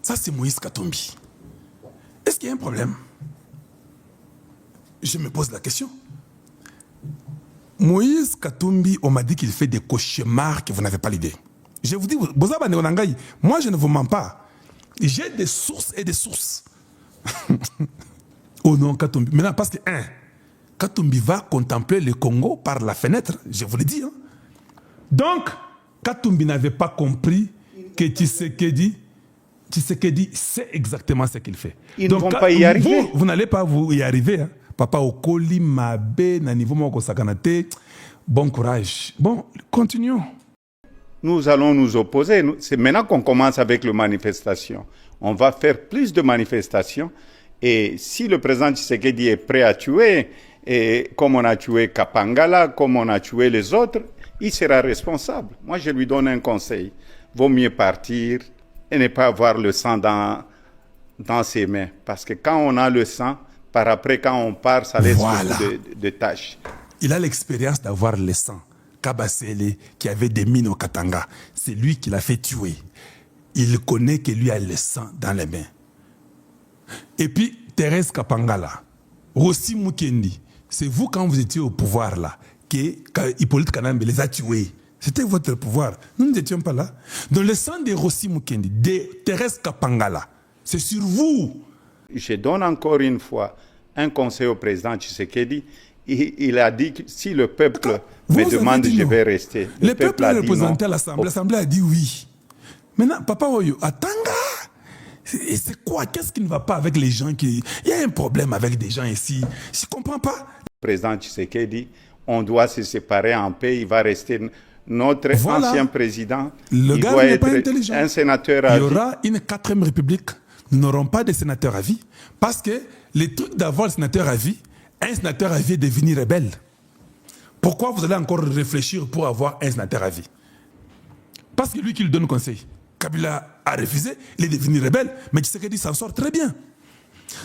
Ça, c'est Moïse Katumbi. Est-ce qu'il y a un problème? Je me pose la question. Moïse Katumbi, on m'a dit qu'il fait des cauchemars que vous n'avez pas l'idée. Je vous dis, moi je ne vous mens pas. J'ai des sources et des sources. Oh non, Katumbi. Maintenant, parce que, Katumbi va contempler le Congo par la fenêtre, je vous le dis. Hein. Donc, Katumbi n'avait pas compris que Tshisekedi sait exactement ce qu'il fait. Ils ne vont pas y arriver. Vous n'allez pas vous y arriver. Hein. Papa Okoli, Mabe, Nanivo Moko Sakanate. Bon courage. Bon, continuons. Nous allons nous opposer. C'est maintenant qu'on commence avec les manifestations. On va faire plus de manifestations. Et si le président Tshisekedi est prêt à tuer, et comme on a tué Kapangala, comme on a tué les autres, il sera responsable. Moi, je lui donne un conseil. Vaut mieux partir et ne pas avoir le sang dans ses mains. Parce que quand on a le sang, par après, quand on part, ça laisse beaucoup de tâches. Il a l'expérience d'avoir le sang. Kabasele, qui avait des mines au Katanga, c'est lui qui l'a fait tuer. Il connaît que lui a le sang dans les mains. Et puis, Thérèse Kapangala, Rossi Mukendi, c'est vous, quand vous étiez au pouvoir là, que Hippolyte Kanambe les a tués. C'était votre pouvoir. Nous n'étions pas là. Dans le sang de Rossi Mukendi, de Thérèse Kapangala, c'est sur vous. Je donne encore une fois un conseil au président Tshisekedi. Il a dit que si le peuple me demande, je vais rester. Le peuple a représenté à l'Assemblée. L'Assemblée a dit oui. Maintenant, Papa Oyo, Atanga, c'est quoi? Qu'est-ce qui ne va pas avec les gens qui... Il y a un problème avec des gens ici. Je ne comprends pas. Le président Tshisekedi, on doit se séparer en paix. Il va rester notre ancien président. Le gars n'est pas intelligent. Un sénateur à vie. Il y aura une 4e république. Nous n'aurons pas de sénateur à vie. Parce que le truc d'avoir le sénateur à vie, un sénateur à vie est devenu rebelle. Pourquoi vous allez encore réfléchir pour avoir un sénateur à vie? Parce que lui qui lui donne conseil. Kabila a refusé, il est devenu rebelle, mais Tshisekedi s'en sort très bien.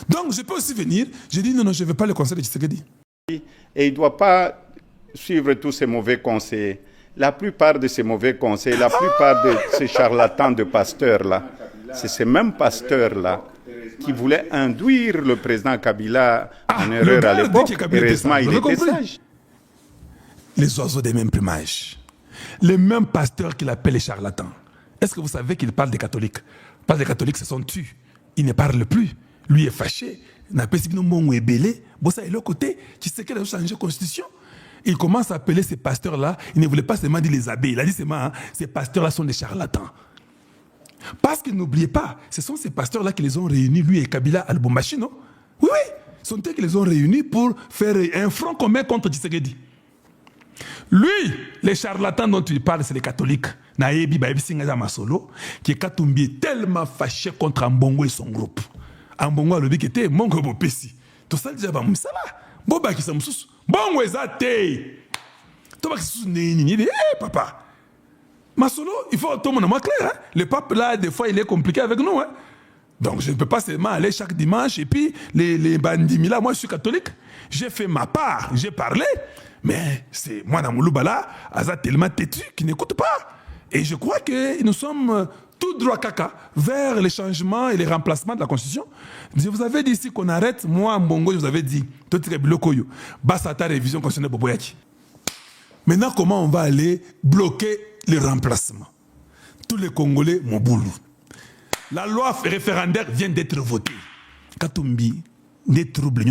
Donc je peux aussi venir, je dis non, je ne veux pas le conseil de Tshisekedi. Et il ne doit pas suivre tous ces mauvais conseils. La plupart de ces mauvais conseils, la plupart de ces charlatans de pasteurs-là, c'est ces mêmes pasteurs-là qui voulaient induire le président Kabila en erreur à l'époque. Heureusement, il était sage. Les oiseaux des mêmes plumages. Les mêmes pasteurs qu'il appelle les charlatans. Est-ce que vous savez qu'il parle des catholiques? Parce que les catholiques se sont tus. Il ne parle plus. Lui est fâché. Il n'a pas dit non, mon ébélé. Bon, ça est l'autre côté. Tu sais qu'il a changé la constitution. Il commence à appeler ces pasteurs-là. Il ne voulait pas seulement dire les abbés. Il a dit seulement, ces pasteurs-là sont des charlatans. Parce que n'oubliez pas, ce sont ces pasteurs-là qui les ont réunis, lui et Kabila à Lubumbashi, non? Oui, oui. Ce sont eux qui les ont réunis pour faire un front commun contre Tshisekedi. Lui, les charlatans dont il parle, c'est les catholiques. Naebi Baebi Singaza Masolo, qui est Katumbi tellement fâché contre Ambongo et son groupe. Ambongo a le dit qu'il était Mongo Bopesi. Tout ça, déjà, bah, ça va. Boba qui s'en sous. Bongo ezate. Toi, qui s'en il dit, hé, papa. Masolo, il faut tout le monde clair. Hein? Le pape, là, des fois, il est compliqué avec nous. Hein? Donc, je ne peux pas seulement aller chaque dimanche et puis les bandits. Là, moi, je suis catholique. J'ai fait ma part. J'ai parlé. Mais c'est moi, dans mon loubala, Aza tellement têtu qu'il n'écoute pas. Et je crois que nous sommes tout droit caca vers les changements et les remplacements de la Constitution. Je vous avais dit ici qu'on arrête. Moi, Mbongo, je vous avais dit, tout est bloqué. Bassata révision constitutionnelle Boboyaki. Maintenant, comment on va aller bloquer les remplacements? Tous les Congolais, mon boulot. La loi référendaire vient d'être votée. Katumbi, des troubles,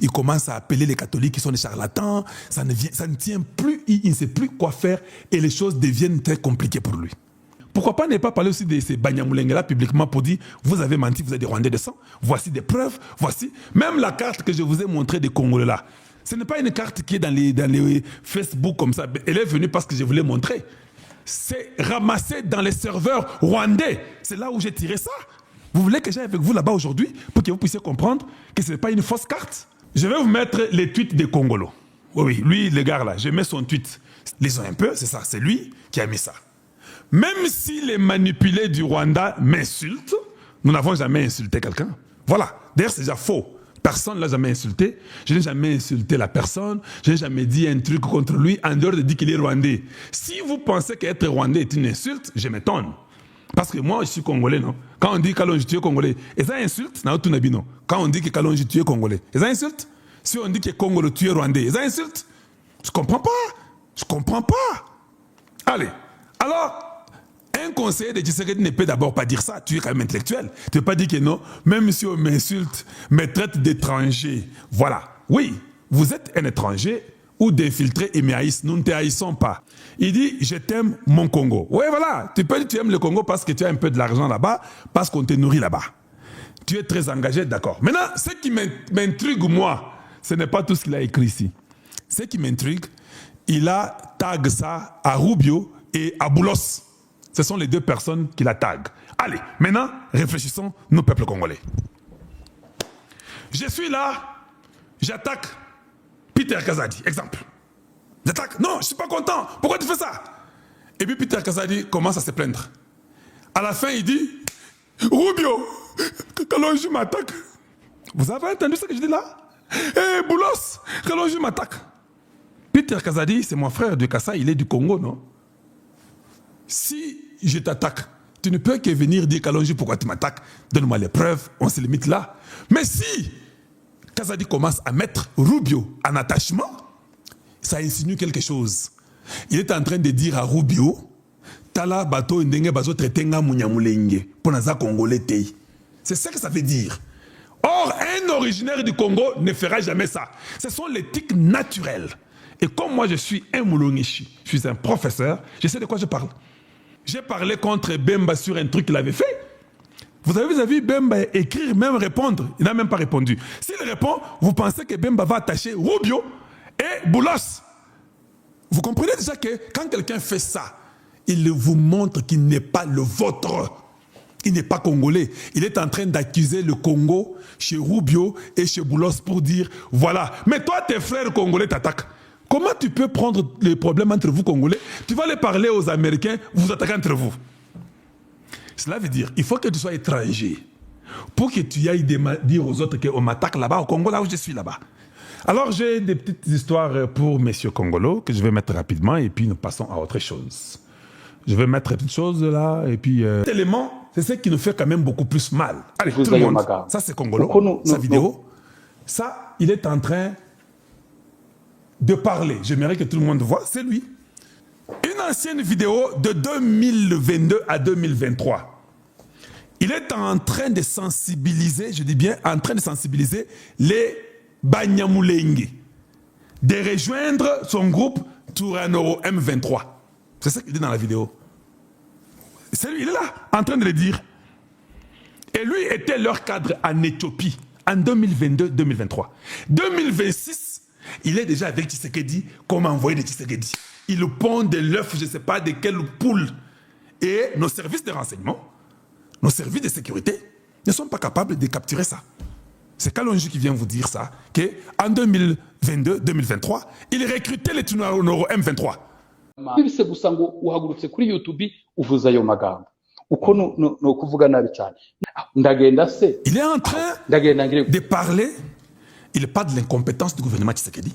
il commence à appeler les catholiques qui sont des charlatans. Ça ne tient plus, il ne sait plus quoi faire et les choses deviennent très compliquées pour lui. Pourquoi pas ne pas parler aussi de ces Banyamulenge-là publiquement pour dire vous avez menti, vous êtes des Rwandais de sang, voici des preuves, voici. Même la carte que je vous ai montrée des Congolais là, ce n'est pas une carte qui est dans les Facebook comme ça. Elle est venue parce que je voulais montrer. C'est ramassé dans les serveurs rwandais. C'est là où j'ai tiré ça. Vous voulez que j'aille avec vous là-bas aujourd'hui pour que vous puissiez comprendre que ce n'est pas une fausse carte? Je vais vous mettre les tweets des Congolos. Oui, oui, lui, le gars là, je mets son tweet. Lisons un peu, c'est ça, c'est lui qui a mis ça. Même si les manipulés du Rwanda m'insultent, nous n'avons jamais insulté quelqu'un. Voilà, d'ailleurs c'est déjà faux. Personne ne l'a jamais insulté. Je n'ai jamais insulté la personne. Je n'ai jamais dit un truc contre lui en dehors de dire qu'il est rwandais. Si vous pensez qu'être rwandais est une insulte, je m'étonne. Parce que moi, je suis congolais, non? Quand on dit Kalonji, tu es congolais, et ça insulte, non? Quand on dit que Kalonji, tu es congolais, et ça insulte? Si on dit que Congolo, tu es rwandais, et ça insulte? Je comprends pas. Je comprends pas. Allez, alors, un conseiller de Tshisekedi ne peut d'abord pas dire ça. Tu es quand même intellectuel. Tu ne peux pas dire que non, même si on m'insulte, me traite d'étranger. Voilà. Oui, vous êtes un étranger ou d'infiltré et me haïssent. Nous ne te haïssons pas. Il dit, je t'aime mon Congo. Oui, voilà. Tu peux dire que tu aimes le Congo parce que tu as un peu de l'argent là-bas, parce qu'on te nourrit là-bas. Tu es très engagé, d'accord. Maintenant, ce qui m'intrigue, moi, ce n'est pas tout ce qu'il a écrit ici. Ce qui m'intrigue, il a tag ça à Rubio et à Boulos. Ce sont les deux personnes qui la taguent. Allez, maintenant, réfléchissons, nous, peuple congolais. Je suis là, j'attaque Peter Kazadi, exemple. J'attaque, non, je ne suis pas content, pourquoi tu fais ça? Et puis Peter Kazadi commence à se plaindre. À la fin, il dit, Rubio, Kalonji m'attaque. Vous avez entendu ce que je dis là? Eh, Boulos, Kalonji m'attaque. Peter Kazadi, c'est mon frère de Kassa, il est du Congo, non? Si je t'attaque, tu ne peux que venir dire Kalonji, pourquoi tu m'attaques? Donne-moi les preuves, on se limite là. Mais si Kazadi commence à mettre Rubio en attachement, ça insinue quelque chose. Il est en train de dire à Rubio, Tala bato ndenge bazo tretenga munyamulenge, pour naza congolais tei. C'est ça que ça veut dire. Or, un originaire du Congo ne fera jamais ça. Ce sont les tics naturels. Et comme moi je suis un Moulongishi, je suis un professeur, je sais de quoi je parle. J'ai parlé contre Bemba sur un truc qu'il avait fait. Vous avez vu Bemba écrire, même répondre. Il n'a même pas répondu. S'il répond, vous pensez que Bemba va attacher Rubio et Boulos. Vous comprenez déjà que quand quelqu'un fait ça, il vous montre qu'il n'est pas le vôtre. Il n'est pas congolais. Il est en train d'accuser le Congo chez Rubio et chez Boulos pour dire, voilà. Mais toi, tes frères congolais t'attaquent. Comment tu peux prendre les problèmes entre vous, Congolais? Tu vas les parler aux Américains, vous vous attaquez entre vous. Cela veut dire il faut que tu sois étranger pour que tu ailles dire aux autres qu'on m'attaque là-bas, au Congo, là où je suis là-bas. Alors, j'ai des petites histoires pour Monsieur Congolo que je vais mettre rapidement et puis nous passons à autre chose. Je vais mettre une chose là et puis... Cet élément, c'est ce qui nous fait quand même beaucoup plus mal. Allez, tout le monde. Ça, c'est Congolo, sa vidéo. Ça, il est en train de parler. J'aimerais que tout le monde voit, c'est lui. Une ancienne vidéo de 2022 à 2023. Il est en train de sensibiliser, je dis bien en train de sensibiliser les Banyamulenge de rejoindre son groupe Touranoro M23. C'est ça qu'il dit dans la vidéo. C'est lui, il est là, en train de le dire. Et lui était leur cadre en Éthiopie en 2022-2023. 2026, il est déjà avec Tshisekedi, comme envoyé de Tshisekedi. Il pond de l'œuf, je ne sais pas de quelle poule. Et nos services de renseignement, nos services de sécurité, ne sont pas capables de capturer ça. C'est Kalonji qui vient vous dire ça, qu'en 2022-2023, il recrutait les Touranoro M23. bibise gusa ngo uhagurutse kuri YouTube uvuza ayo magambo uko no kuvuga nabi cyane ndagenda se. Il est en train de parler, il parle de l'incompétence du gouvernement Tshisekedi.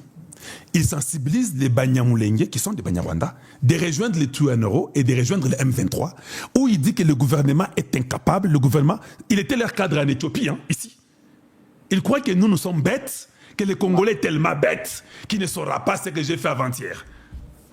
Il sensibilise les Banyamulenge, qui sont des Banyarwanda, de rejoindre les Touranoro et de rejoindre les M23, où il dit que le gouvernement est incapable. Le gouvernement, il était leur cadre en Éthiopie, hein, ici. Il croit que nous sommes bêtes, que le Congolais est tellement bête qu'il ne saura pas ce que j'ai fait avant-hier.